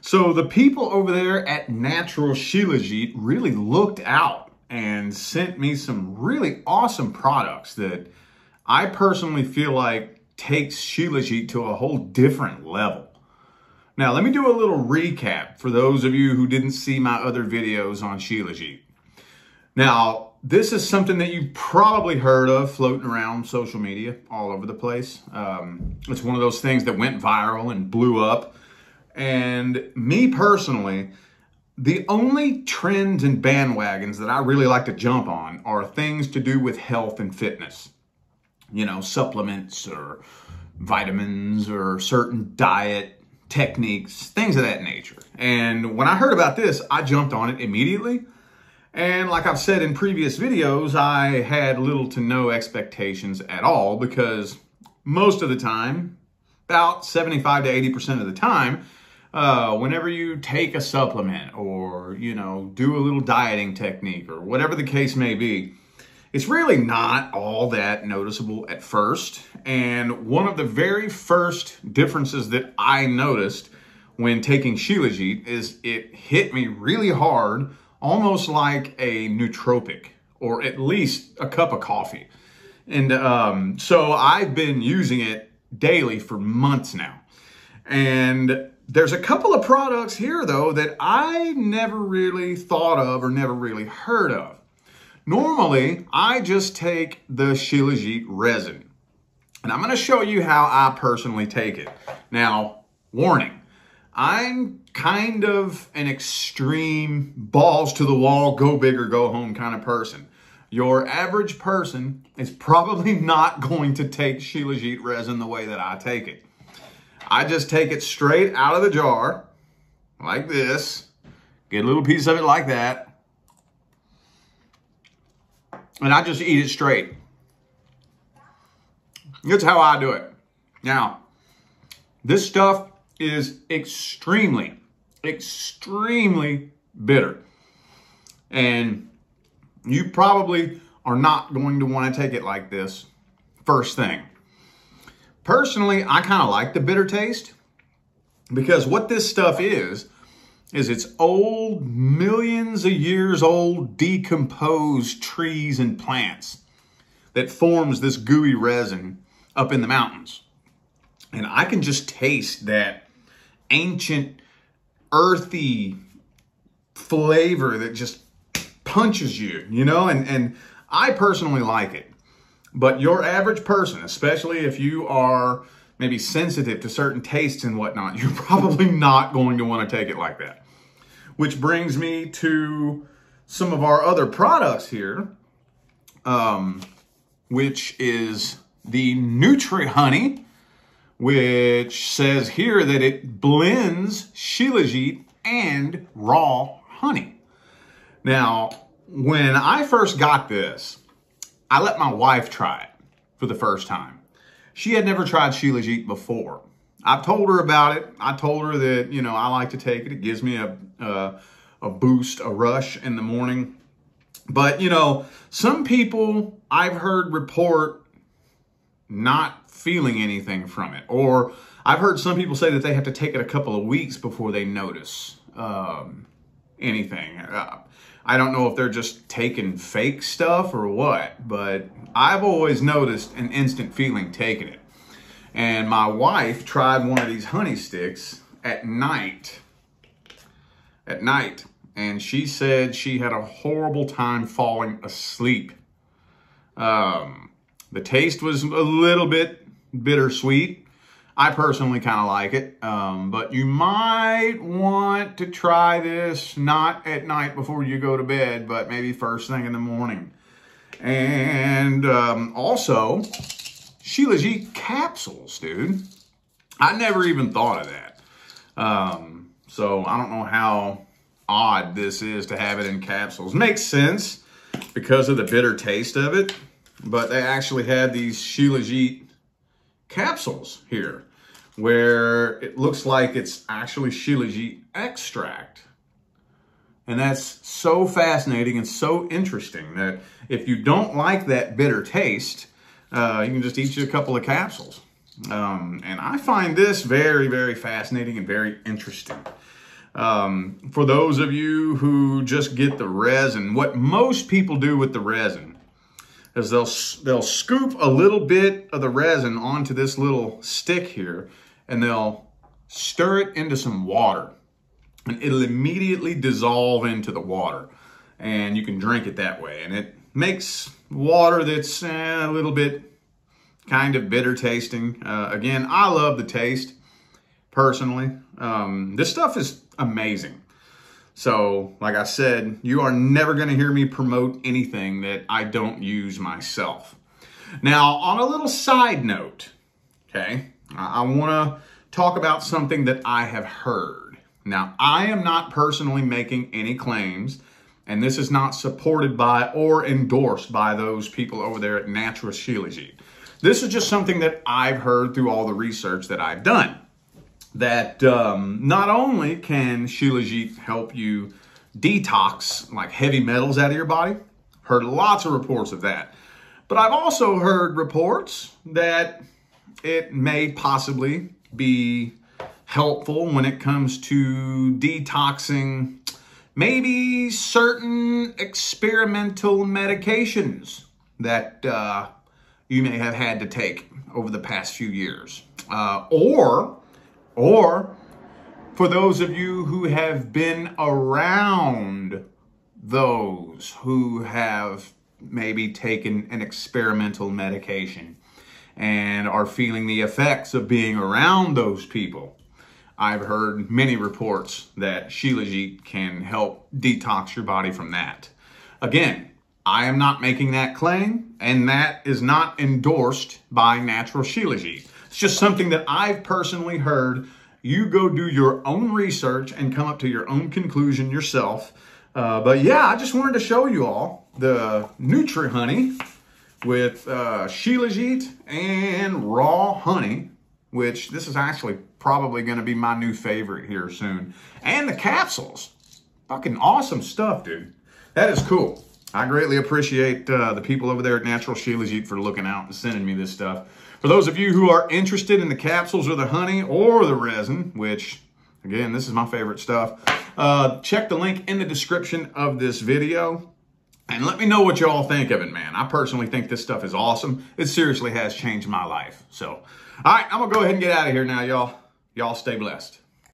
So the people over there at Natural Shilajit really looked out and sent me some really awesome products that I personally feel like takes Shilajit to a whole different level. Now, let me do a little recap for those of you who didn't see my other videos on Shilajit. Now, this is something that you've probably heard of floating around social media all over the place. It's one of those things that went viral and blew up. And me personally, the only trends and bandwagons that I really like to jump on are things to do with health and fitness. You know, supplements or vitamins or certain diet techniques, things of that nature. And when I heard about this, I jumped on it immediately. And like I've said in previous videos, I had little to no expectations at all because most of the time, about 75 to 80% of the time, whenever you take a supplement or, you know, do a little dieting technique or whatever the case may be, it's really not all that noticeable at first. And one of the very first differences that I noticed when taking Shilajit is it hit me really hard, almost like a nootropic or at least a cup of coffee. And so I've been using it daily for months now. And there's a couple of products here, though, that I never really thought of or never really heard of. Normally, I just take the Shilajit resin. And I'm going to show you how I personally take it. Now, warning, I'm kind of an extreme, balls to the wall, go big or go home kind of person. Your average person is probably not going to take Shilajit resin the way that I take it. I just take it straight out of the jar, like this. Get a little piece of it like that. And I just eat it straight. That's how I do it. Now, this stuff is extremely bitter. And you probably are not going to want to take it like this first thing. Personally, I kind of like the bitter taste because what this stuff is it's old, millions of years old, decomposed trees and plants that forms this gooey resin up in the mountains. And I can just taste that ancient, earthy flavor that just punches you, you know, and I personally like it. But your average person, especially if you are maybe sensitive to certain tastes and whatnot, you're probably not going to want to take it like that. Which brings me to some of our other products here, which is the Nutri-Honey, which says here that it blends Shilajit and raw honey. Now, when I first got this, I let my wife try it for the first time. She had never tried Shilajit before. I've told her about it. I told her that, you know, I like to take it. It gives me a boost, a rush in the morning. But, you know, some people I've heard report not feeling anything from it. Or I've heard some people say that they have to take it a couple of weeks before they notice anything. I don't know if they're just taking fake stuff or what, but I've always noticed an instant feeling taking it. And my wife tried one of these honey sticks at night. And she said she had a horrible time falling asleep. The taste was a little bit bittersweet. I personally kind of like it, but you might want to try this not at night before you go to bed, but maybe first thing in the morning. And also, Shilajit capsules, dude. I never even thought of that. So I don't know how odd this is to have it in capsules. Makes sense because of the bitter taste of it, but they actually had these Shilajit capsules here where it looks like it's actually Shilajit extract. And that's so fascinating and so interesting that if you don't like that bitter taste, you can just eat you a couple of capsules. And I find this very, very fascinating and very interesting. For those of you who just get the resin, what most people do with the resin is they'll scoop a little bit of the resin onto this little stick here, and they'll stir it into some water, and it'll immediately dissolve into the water, and you can drink it that way. And it makes water that's a little bit kind of bitter tasting. Again, I love the taste personally. This stuff is amazing. So, like I said, you are never going to hear me promote anything that I don't use myself. Now, on a little side note, okay, I want to talk about something that I have heard. Now, I am not personally making any claims, and this is not supported by or endorsed by those people over there at Natural Shilajit. This is just something that I've heard through all the research that I've done. That not only can Shilajit help you detox like heavy metals out of your body, heard lots of reports of that, but I've also heard reports that it may possibly be helpful when it comes to detoxing maybe certain experimental medications that you may have had to take over the past few years. Or for those of you who have been around those who have maybe taken an experimental medication and are feeling the effects of being around those people, I've heard many reports that Shilajit can help detox your body from that. Again, I am not making that claim, and that is not endorsed by Natural Shilajit. It's just something that I've personally heard. You go do your own research and come up to your own conclusion yourself. But yeah, I just wanted to show you all the Nutri Honey with Shilajit and raw honey, which this is actually probably going to be my new favorite here soon. And the capsules. Fucking awesome stuff, dude. That is cool. I greatly appreciate the people over there at Natural Shilajit for looking out and sending me this stuff. For those of you who are interested in the capsules or the honey or the resin, which, again, this is my favorite stuff, check the link in the description of this video and let me know what y'all think of it, man. I personally think this stuff is awesome. It seriously has changed my life. So, all right, I'm going to go ahead and get out of here now, y'all. Y'all stay blessed.